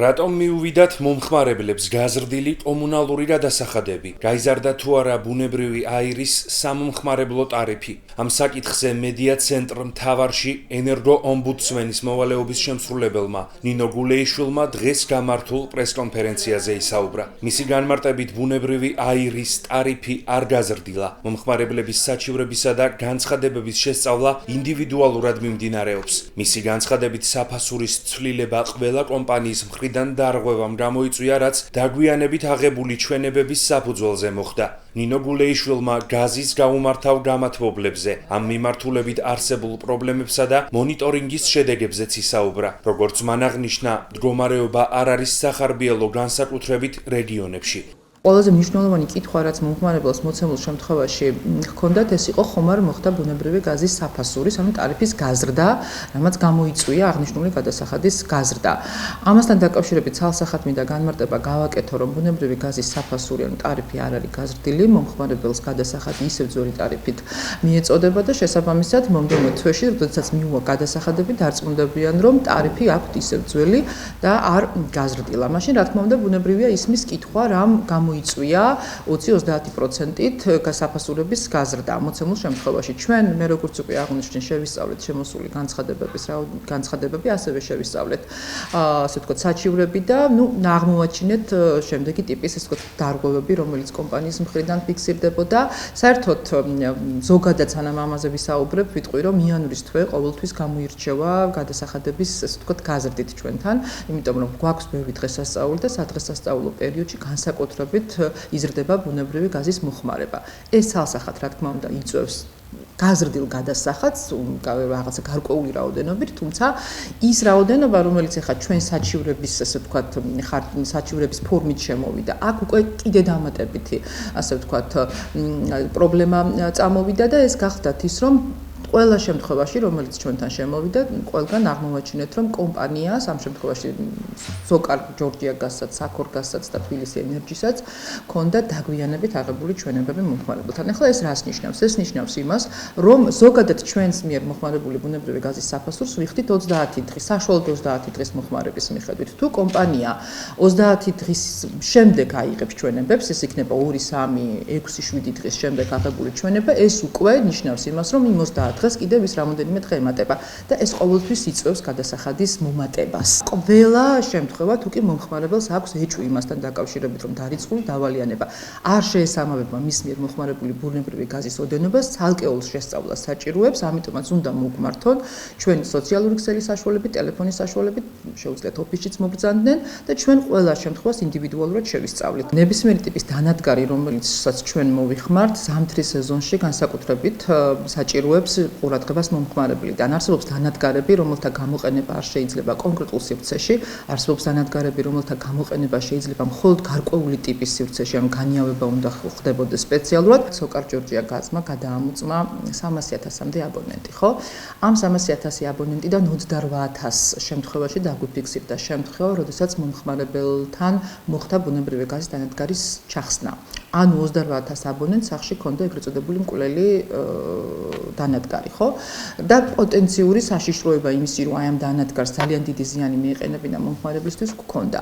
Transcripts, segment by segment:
რატომ მიუვიდათ მომხმარებლებს გაზრდილი კომუნალური გადასახადები? გაიზარდა თუ არა ბუნებრივი აირის სამომხმარებლო ტარიფი? ამ საკითხზე მედია ცენტრ მთავარში ენერგო-ომბუდსმენის მოვალეობის შემსრულებელმა ნინო გულეიშვილმა დღეს გამართულ პრესკონფერენციაზე ისაუბრა. მისი განმარტებით ბუნებრივი აირის ტარიფი არ გაზრდილა. მომხმარებლების საჩივრებისა და განცხადებების შესწავლა ინდივიდუალურად მიმდინარეობს. მისი განცხადებით საფასურის ცვლილება ყველა კომპანიის მხრიდან დარღვევამ გამოიწვია, რაც დაგვიანებით აღებული ჩვენებების საფუძველზე მოხდა. ნინო გულეიშვილმა გაზის გაუმართავ გამათბობლებზე, ამ მიმართულებით არსებულ პრობლემებსა და მონიტორინგის შედეგებზეც ისაუბრა. როგორც მან აღნიშნა, მდგომარეობა არ არის სახარბიელო განსაკუთრებით რეგიონებში. ყველაზე მნიშვნელოვანი კითხვა, რაც მომხმარებელს მოცემულ შემთხვევაში ჰქონდათ, ეს იყო ხომ არ მოხდა ბუნებრივი გაზის საფასურის, ანუ ტარიფის გაზრდა, რამაც გამოიწვია აღნიშნული გადასახადის გაზრდა. ამასთან დაკავშირებით ცალსახად მინდა განმარტება გავაკეთო, რომ ბუნებრივი გაზის საფასური, ანუ ტარიფი არ არის გაზრდილი, მომხმარებელს გადასახადი ისევ ძველი ტარიფით მიეწოდება და შესაბამისად მომდევნო თვეში, როდესაც მიუვა გადასახადები, დარწმუნდებიან, რომ ტარიფი აქვთ ისევ ძველი და არ გაზრდილა. მაშინ რა თქმა უნდა, ბუნებრივია ისმის კითხვა, რამ მოიწვია 20-30%-ით გასაფასურების გაზრდა მოცემულ შემთხვევაში. ჩვენ მე როგორც უკვე აღნიშნე შევისწავლეთ შემოსული განცხადებები, ასევე შევისწავლეთ ასე ვთქვათ საჩივრები და აღმოვაჩინეთ შემდეგი ტიპის ასე ვთქვათ დარღვევები, რომელიც კომპანიის მხრიდან ფიქსირდებოდა. საერთოდ ზოგადად სანამ ამაზე ვისაუბრებ, ვიტყვი რომ იანვრის თვე ყოველთვის გამოირჩევა გადასახადების ასე ვთქვათ გაზრდით ჩვენთან, იმიტომ რომ გვაქვს ბევრი დღესასწაული და სადღესასწაულო პერიოდში განსაკუთრებით იზრდება ბუნებრივი გაზის მოხმარება. ეს ცალსახად რა თქმა უნდა იწვევს გაზრდილ გადასახადს, რაღაცა გარკვეული რაოდენობით, თუმცა ის რაოდენობა, რომელიც ახლა ჩვენ საჩივრების ასე ვთქვათ, საჩივრების ფორმით შემოვიდა, აქ უკვე კიდე დამატებითი ასე ვთქვათ პრობლემა წამოვიდა და ეს გახდათ ის, რომ ყველა შემთხვევაში, რომელიც ჩვენთან შემოვიდა, ყველგან აღმოვაჩინეთ, რომ კომპანიას, ამ შემთხვევაში ზოკარ ჯორჯია გაზსაც, საქორ გაზსაც და თბილისი ენერჯისაც ჰქონდა დაგვიანებით აღებული ჩვენებები მომხმარებელთან. ახლა ეს რას ნიშნავს? ეს ნიშნავს იმას, რომ ზოგადად ჩვენს მიერ მოხმარებული ბუნებრივი გაზის საფასურს ვიხდით 30 დღის, საშუალოდ 30 დღის მოხმარების მიხედვით. თუ კომპანია 30 დღის შემდეგ აიღებს ჩვენებებს, ეს იქნება 2, 3, 6, 7 დღის შემდეგ აღებული ჩვენება, ეს უკვე ნიშნავს იმას, რომ იმ 30 დღეს კიდევ ის რამოდენიმე დღე ემატება და ეს ყოველთვის იწვევს გადასახადის მომატებას. ყველა შემთხვევა თუ კი მომხმარებელს აქვს ეჭვი იმასთან დაკავშირებით, რომ დარიცხული დავალიანება არ შეესაბამება მის მიერ მოხმარებული ბუნებრივი გაზის ოდენობას, ცალკეულ შესწავლას საჭიროებს, ამიტომაც უნდა მოგვმართონ ჩვენი სოციალური ქსელის საშუალებით, ტელეფონის საშუალებით, შეუძლიათ ოფისშიც მობრძანდნენ და ჩვენ ყველა შემთხვევას ინდივიდუალურად შევისწავლით. ნებისმიერი ტიპის დანადგარი, რომელიცაც ჩვენ მოვიხმართ ზამთრის სეზონში, განსაკუთრებით საჭიროებს ყურადღებას მომხმარებლიდან. არსებობს დანადგარები, რომელთა გამოყენება არ შეიძლება კონკრეტულ სივრცეში, არსებობს დანადგარები, რომელთა გამოყენება შეიძლება მხოლოდ გარკვეული ტიპის სივრცეში, ანუ განიავება უნდა ხდებოდეს სპეციალურად. სოკარ ჯორჯია გაზმა გადაამოწმა 300.000-მდე აბონენტი, ხო? ამ 300.000 აბონენტიდან 28,000 შემთხვევაში დაგვიფიქსირდა შემთხვევა, როდესაც მომხმარებელთან მოხდა ბუნებრივი გაზის დანადგარის ჩახსნა. ანუ 28,000 აბონენტს სახში ჰქონდა ეგრეთ წოდებული მკვლელი დანადგარი, ხო? და პოტენციური საშიშროება იმისი, რომ აი ამ დანადგარს ძალიან დიდი ზიანი მიეყენებინა მომხმარებლისთვის გქონდა.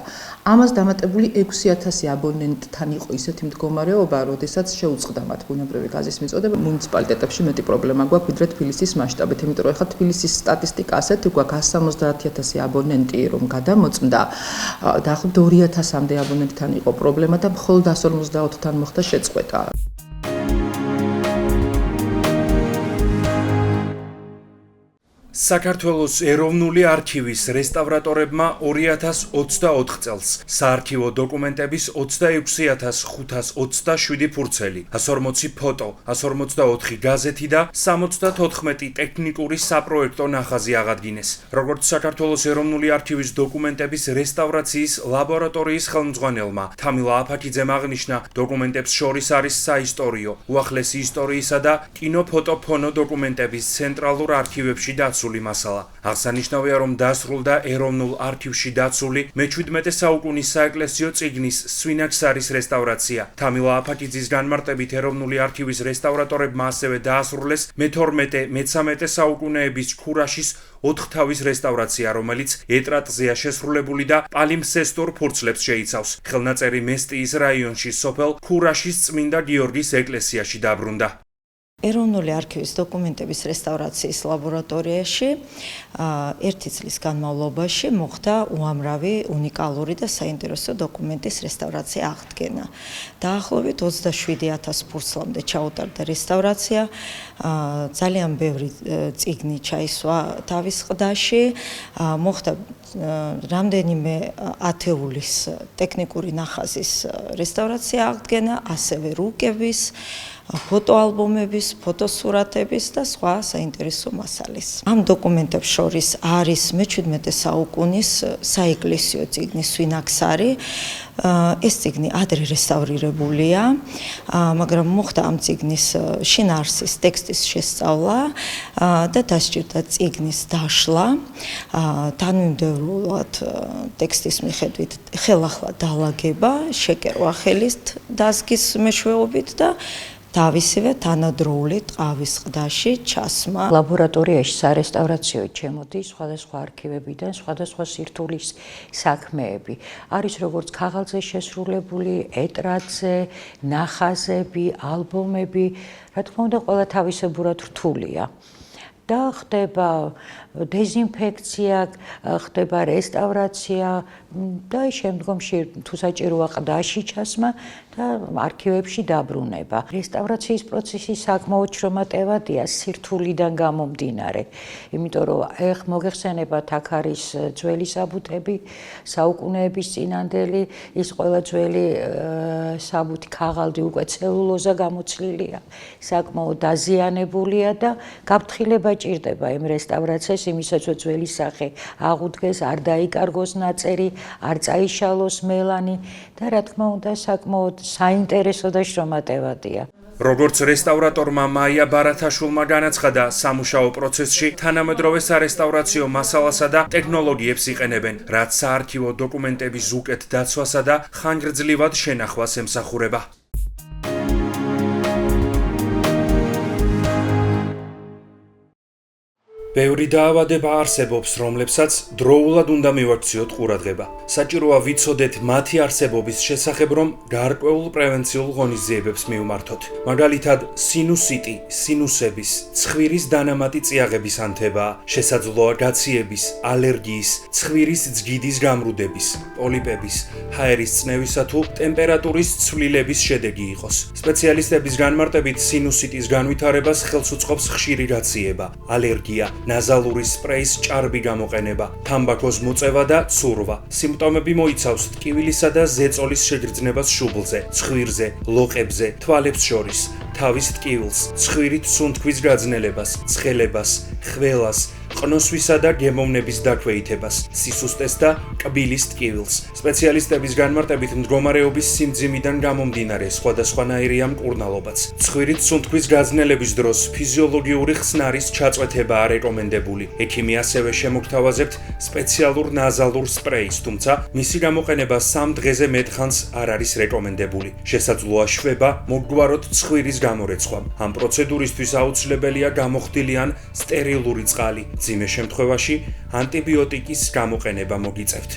ამას დამატებული 6,000 აბონენტთან იყო ისეთი მდგომარეობა, როდესაც შეუწყდა მათ ბუნებრივი გაზის მიწოდება. მუნიციპალიტეტებში მეტი პრობლემა გვაქვს ვიდრე თბილისის მასშტაბით, იმიტომ რომ ეხლა თბილისის სტატისტიკა ასეთი გვაქვს 170,000 აბონენტი რომ გადამოწმდა, დაახლოებით 2,000-მდე აბონენტთან იყო პრობლემა და მხოლოდ 154-თან მოხდა შეწყვეტა. საქართველოს ეროვნული არქივის რესტავრატორებმა 2024 წელს საარქივო დოკუმენტების 26,527 ფურცელი, 140 ფოტო, 144 გაზეთი და 74 ტექნიკური საპროექტო ნახაზი აღადგინეს. როგორც საქართველოს ეროვნული არქივის დოკუმენტების რესტავრაციის ლაბორატორიის ხელმძღვანელმა თამილ აფაქიძემ აღნიშნა, დოკუმენტებს შორის არის საისტორიო, უახლესი ისტორიისა და კინოფოტოფონო დოკუმენტების ცენტრალურ არქივებში დაცული მასალა. აღსანიშნავია, რომ დასრულდა ეროვნულ არქივში დაცული მე-17 საუკუნის საეკლესიო წიგნის სვინაქსარის რესტავრაცია. თამილ აფაქიძის განმარტებით, ეროვნული არქივის რესტავრატორებმა ასევე დაასრულეს მე-12, მე-13 საუკუნეების ჩხურაშის 4 თავის რესტავრაცია, რომელიც ეტრატზეა შესრულებული და პალიმსესტორ ფურცლებს შეიცავს. ხელნაწერი მესტიის რაიონში სოფელ ქურაშის წმინდა გიორგის ეკლესიაში დაბრუნდა. ეროვნული არქივის დოკუმენტების რესტავრაციის ლაბორატორიაში ერთი წლის განმავლობაში მოხდა უამრავი უნიკალური და საინტერესო დოკუმენტის რესტავრაცია აღდგენა. დაახლოებით 27,000 ფურცლამდე ჩაუტარდა რესტავრაცია, ძალიან ბევრი წიგნი ჩაისვა თავის ყდაში, მოხდა რამდენიმე ათეულის ტექნიკური ნახაზის რესტავრაცია აღდგენა, ასევე რუკების, ფოტოალბომების, ფოტოსურათების და სხვა საინტერესო მასალის. ამ დოკუმენტებს შორის არის მე-17 საუკუნის საეკლესიო წიგნი სვინაქსარი. ეს წიგნი ადრე რესტავრირებულია, მაგრამ მოხდა ამ წიგნის შინაარსის ტექსტის შესწავლა და დასჭირდა წიგნის დაშლა. თანმიმდევრულად ტექსტის მიხედვით ხელახლა დალაგება, შეკერვა ხელით დაზგის მეშვეობით და თავისივე თანადროული ტყავის ყდაში ჩასმა. ლაბორატორიაში სარესტავრაციო ჩემოდის სხვადასხვა არქივებიდან სხვადასხვა სირთულის საქმეები. არის როგორც ქაღალდზე შესრულებული, ეტრატზე, ნახაზები, ალბომები, რა თქმა უნდა, ყველა თავისებურად რთულია. და ხდება დეზინფექცია, ხდება რესტავრაცია და შემდგომში თუ საჭიროა ყდაში ჩასმა და არქივებში დაბრუნება. რესტავრაციის პროცესი საკმაოდ შრომატევადია სირთულიდან გამომდინარე, იმიტომ რომ მოგეხსენებათ აქ არის ძველი საბუთები, საუკუნეების წინანდელი, ის ყველა ძველი საბუთი ქაღალდი უკვე ცელულოზა გამოცლილია, საკმაოდ დაზიანებულია და გაფრთხილება ჭირდება იმ რესტავრაციას, იმისაც რომ ძველი სახე აღუდგეს, არ დაიკარგოს ნაწერი, არ წაიშალოს მელანი და რა თქმა უნდა საკმაოდ საინტერესო და შრომატევადია. როგორც რესტავრატორმა მაია ბარათაშვილმა განაცხადა, სამუშაო პროცესში თანამედროვე სარესტავრაციო მასალასა და ტექნოლოგიებს იყენებენ, რაც საარქივო დოკუმენტების უკეთ დაცვასა და ხანგრძლივად შენახვას ემსახურება. ბევრი დაავადება არსებობს, რომლებსაც დროულად უნდა მივაქციოთ ყურადღება. საჭიროა ვიცოდეთ მათი არსებობის შესახებ, რომ გარკვეულ პრევენციულ ღონისძიებებს მივმართოთ. მაგალითად, სინუსიტი, სინუსების, ცხვირის დანამატი წიაღების ანთებაა, შესაძლოა გაციების, ალერგიის, ცხვირის ძგიდის გამრუდების, პოლიპების, ჰაერის წნევისა თუ ტემპერატურის ცვლილების შედეგი იყოს. სპეციალისტების განმარტებით, სინუსიტის განვითარებას ხელს უწყობს ხშირი გაციება, ალერგია, ნაზალური სპრეის ჭარბი გამოყენება, თამბაქოს მოწევა და ცურვა. სიმპტომები მოიცავს ტკივილისა და ზეწოლის შეგრძნებას შუბლზე, ცხვირზე, ლოყებზე, თვალებს შორის, თავის ტკივილს, ცხვირით სუნთქვის გაძნელებას, ცხელებას, ხველას, ყნოსვისა და გემოვნების დაქვეითებას, სისუსტეს და კბილის ტკივილს. სპეციალისტების განმარტებით მდგომარეობის სიმძიმიდან გამომდინარე სხვადასხვანაირია მკურნალობაც. ცხვირით სუნთქვის გაძნელების დროს ფიზიოლოგიური ხსნარის ჩაწვეთებაა რეკომენდებული. ექიმი ასევე შემოგთავაზებთ სპეციალურ ნაზალურ სპრეის, თუმცა მისი გამოყენება 3 დღეზე მეტხანს არ არის რეკომენდებული. შესაძლოა შვება მოგვაროთ ცხვირის გამორეცხვამ. ამ პროცედურისთვის აუცილებელია გამოხდილი ან სტერილური წყალი. მძიმე შემთხვევაში ანტიბიოტიკის გამოყენება მოგიწევთ.